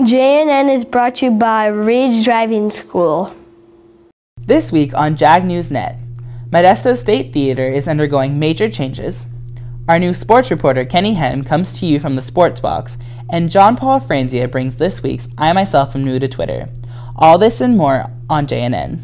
JNN is brought to you by Ridge Driving School. This week on JagNewsNet, Modesto State Theater is undergoing major changes. Our new sports reporter Kenny Hem comes to you from the Sports Box, and John Paul Franzia brings this week's I Myself Am New to Twitter. All this and more on JNN.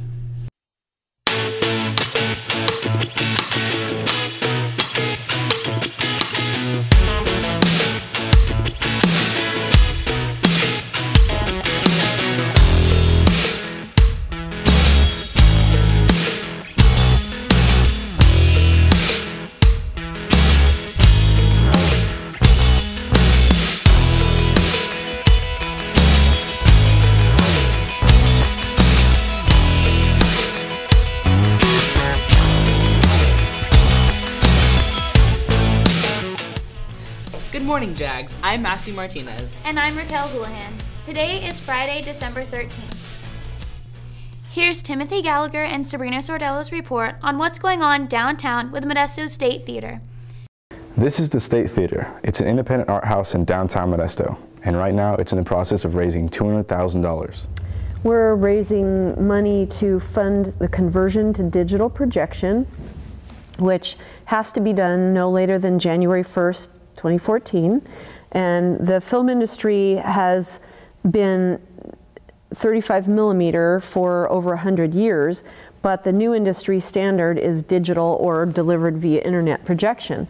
Good morning, Jags. I'm Matthew Martinez. And I'm Raquel Houlihan. Today is Friday, December 13th. Here's Timothy Gallagher and Sabrina Sordello's report on what's going on downtown with Modesto State Theater. This is the State Theater. It's an independent art house in downtown Modesto, and right now it's in the process of raising $200,000. We're raising money to fund the conversion to digital projection, which has to be done no later than January 1st, 2014, and the film industry has been 35 millimeter for over 100 years, but the new industry standard is digital or delivered via internet projection.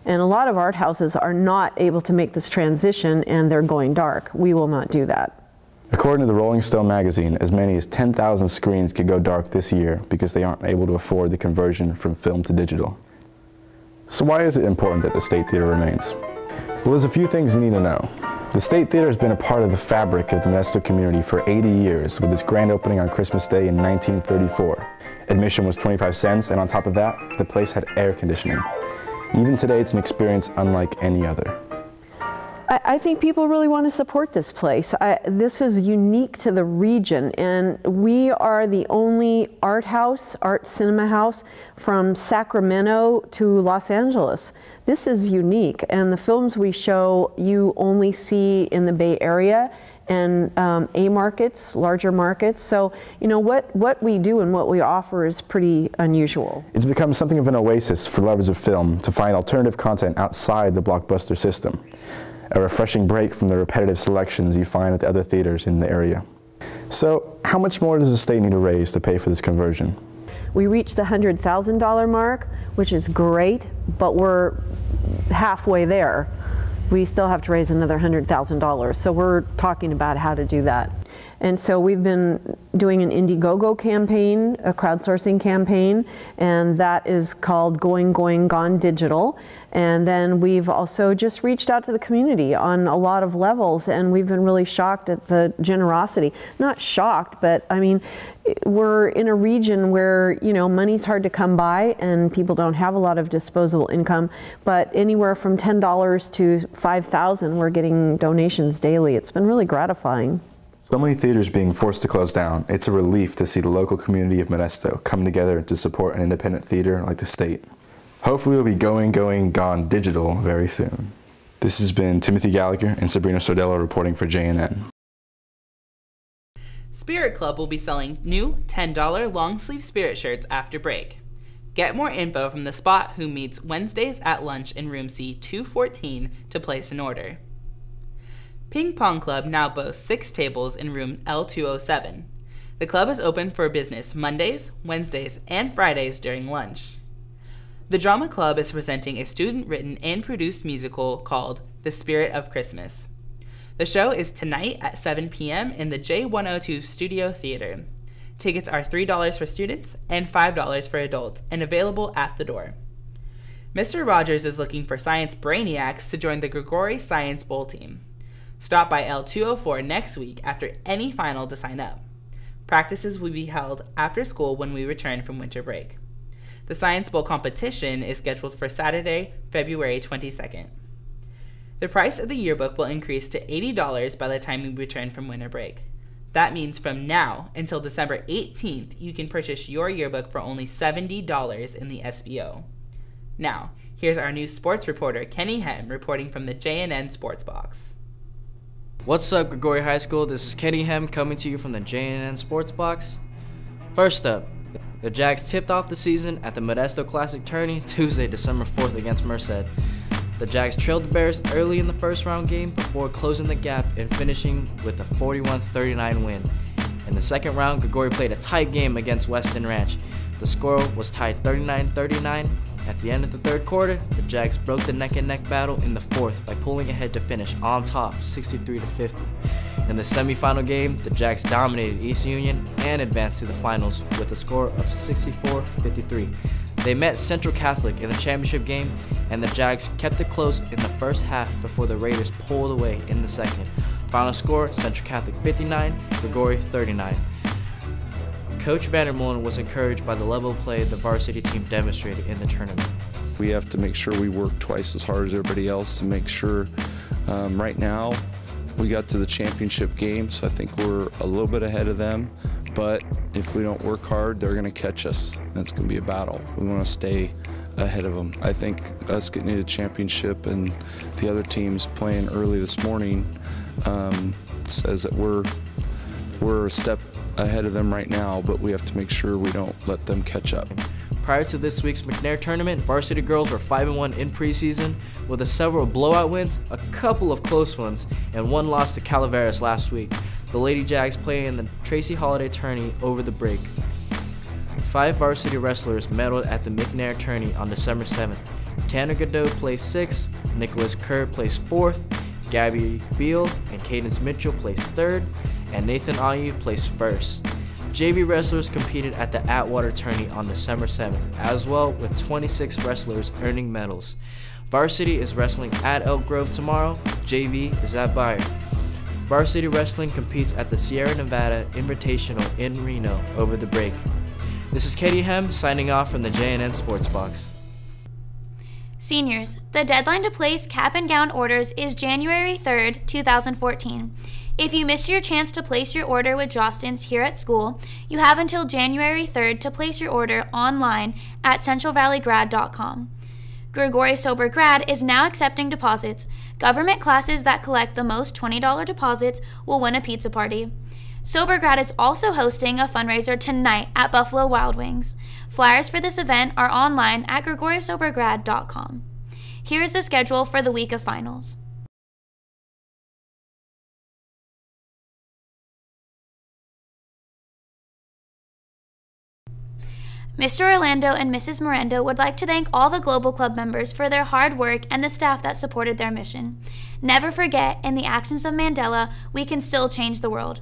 And a lot of art houses are not able to make this transition, and they're going dark. We will not do that. According to the Rolling Stone magazine, as many as 10,000 screens could go dark this year because they aren't able to afford the conversion from film to digital. So why is it important that the State Theater remains? Well, there's a few things you need to know. The State Theater has been a part of the fabric of the Modesto community for 80 years, with its grand opening on Christmas Day in 1934. Admission was 25 cents, and on top of that, the place had air conditioning. Even today, it's an experience unlike any other. I think people really want to support this place. This is unique to the region, and we are the only art cinema house from Sacramento to Los Angeles. This is unique, and the films we show you only see in the Bay Area and A markets, larger markets. So, you know, what we do and what we offer is pretty unusual. It's become something of an oasis for lovers of film to find alternative content outside the blockbuster system. A refreshing break from the repetitive selections you find at the other theaters in the area. So, how much more does the state need to raise to pay for this conversion? We reached the $100,000 mark, which is great, but we're halfway there. We still have to raise another $100,000, so we're talking about how to do that. And so we've been doing an Indiegogo campaign, a crowdsourcing campaign, and that is called Going, Gone Digital. And then we've also just reached out to the community on a lot of levels, and we've been really shocked at the generosity. Not shocked, but I mean, we're in a region where, you know, money's hard to come by and people don't have a lot of disposable income, but anywhere from $10 to $5,000, we're getting donations daily. It's been really gratifying. So many theaters being forced to close down, it's a relief to see the local community of Modesto come together to support an independent theater like the State. Hopefully we'll be going, gone digital very soon. This has been Timothy Gallagher and Sabrina Sordello reporting for JNN. Spirit Club will be selling new $10 long-sleeve Spirit shirts after break. Get more info from the Spot, who meets Wednesdays at lunch in room C214 to place an order. Ping Pong Club now boasts 6 tables in room L207. The club is open for business Mondays, Wednesdays, and Fridays during lunch. The Drama Club is presenting a student-written and produced musical called The Spirit of Christmas. The show is tonight at 7 p.m. in the J102 Studio Theater. Tickets are $3 for students and $5 for adults, and available at the door. Mr. Rogers is looking for science brainiacs to join the Gregori Science Bowl team. Stop by L204 next week after any final to sign up. Practices will be held after school when we return from winter break. The Science Bowl competition is scheduled for Saturday, February 22nd. The price of the yearbook will increase to $80 by the time we return from winter break. That means from now until December 18th, you can purchase your yearbook for only $70 in the SBO. Now, here's our new sports reporter, Kenny Hem, reporting from the JNN Sports Box. What's up, Gregori High School? This is Kenny Hem coming to you from the JNN Sports Box. First up, the Jags tipped off the season at the Modesto Classic Tourney Tuesday, December 4th against Merced. The Jags trailed the Bears early in the first round game before closing the gap and finishing with a 41-39 win. In the second round, Gregori played a tight game against Weston Ranch. The score was tied 39-39. At the end of the third quarter, the Jags broke the neck-and-neck battle in the fourth by pulling ahead to finish on top, 63-50. In the semifinal game, the Jags dominated East Union and advanced to the finals with a score of 64-53. They met Central Catholic in the championship game, and the Jags kept it close in the first half before the Raiders pulled away in the second. Final score, Central Catholic 59, Gregori 39. Coach Vandermolen was encouraged by the level of play the varsity team demonstrated in the tournament. We have to make sure we work twice as hard as everybody else to make sure right now we got to the championship game, so I think we're a little bit ahead of them, but if we don't work hard, they're going to catch us. That's going to be a battle. We want to stay ahead of them. I think us getting to the championship and the other teams playing early this morning says that we're a step ahead of them right now, but we have to make sure we don't let them catch up. Prior to this week's McNair tournament, varsity girls were 5-1 in preseason with several blowout wins, a couple of close ones, and one loss to Calaveras last week. The Lady Jags play in the Tracy Holiday tourney over the break. 5 varsity wrestlers medaled at the McNair tourney on December 7th. Tanner Godot placed 6th, Nicholas Kerr placed 4th, Gabby Beal and Cadence Mitchell placed 3rd, and Nathan Ayu placed 1st. JV wrestlers competed at the Atwater tourney on December 7th as well, with 26 wrestlers earning medals. Varsity is wrestling at Elk Grove tomorrow, JV is at Bayer. Varsity wrestling competes at the Sierra Nevada Invitational in Reno over the break. This is Katie Hem signing off from the JNN Sports Box. Seniors, the deadline to place cap and gown orders is January 3rd, 2014. If you missed your chance to place your order with Jostens here at school, you have until January 3rd to place your order online at centralvalleygrad.com. Gregori Sober Grad is now accepting deposits. Government classes that collect the most $20 deposits will win a pizza party. Sober Grad is also hosting a fundraiser tonight at Buffalo Wild Wings. Flyers for this event are online at gregorisobergrad.com. Here is the schedule for the week of finals. Mr. Orlando and Mrs. Miranda would like to thank all the Global Club members for their hard work and the staff that supported their mission. Never forget, in the actions of Mandela, we can still change the world.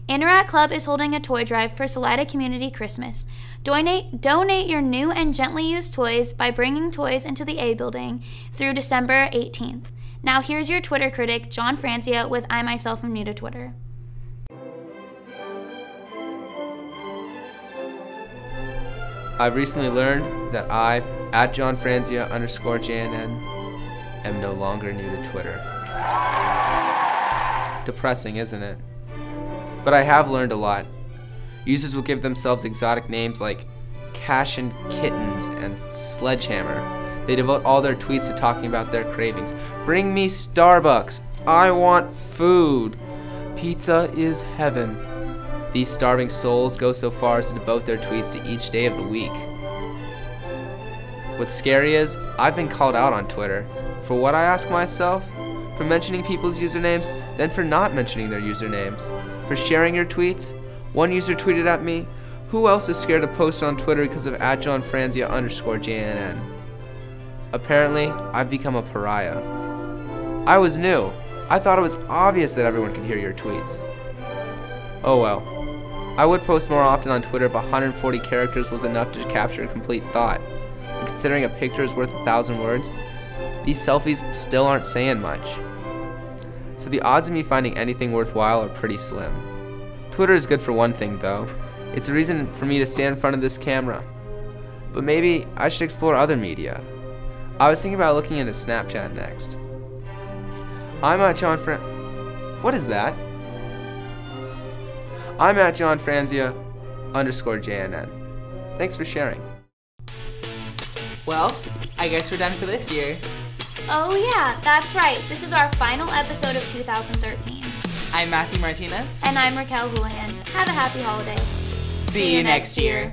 Interact Club is holding a toy drive for Salida Community Christmas. Donate your new and gently used toys by bringing toys into the A building through December 18th. Now here's your Twitter critic, John Francia, with I Myself Am New to Twitter. I've recently learned that I, at JohnFranzia_JNN, am no longer new to Twitter. Depressing, isn't it? But I have learned a lot. Users will give themselves exotic names like Cash and Kittens and Sledgehammer. They devote all their tweets to talking about their cravings. Bring me Starbucks. I want food. Pizza is heaven. These starving souls go so far as to devote their tweets to each day of the week. What's scary is, I've been called out on Twitter for what I ask myself, for mentioning people's usernames, then for not mentioning their usernames, for sharing your tweets. One user tweeted at me, "Who else is scared to post on Twitter because of @JohnFranzia_JNN?" Apparently, I've become a pariah. I was new. I thought it was obvious that everyone could hear your tweets. Oh well. I would post more often on Twitter if 140 characters was enough to capture a complete thought. And considering a picture is worth 1,000 words, these selfies still aren't saying much. So the odds of me finding anything worthwhile are pretty slim. Twitter is good for one thing though. It's a reason for me to stand in front of this camera. But maybe I should explore other media. I was thinking about looking into Snapchat next. I'm at What is that? I'm at JohnFranzia_JNN. Thanks for sharing. Well, I guess we're done for this year. Oh yeah, that's right. This is our final episode of 2013. I'm Matthew Martinez. And I'm Raquel Houlihan. Have a happy holiday. See you next year.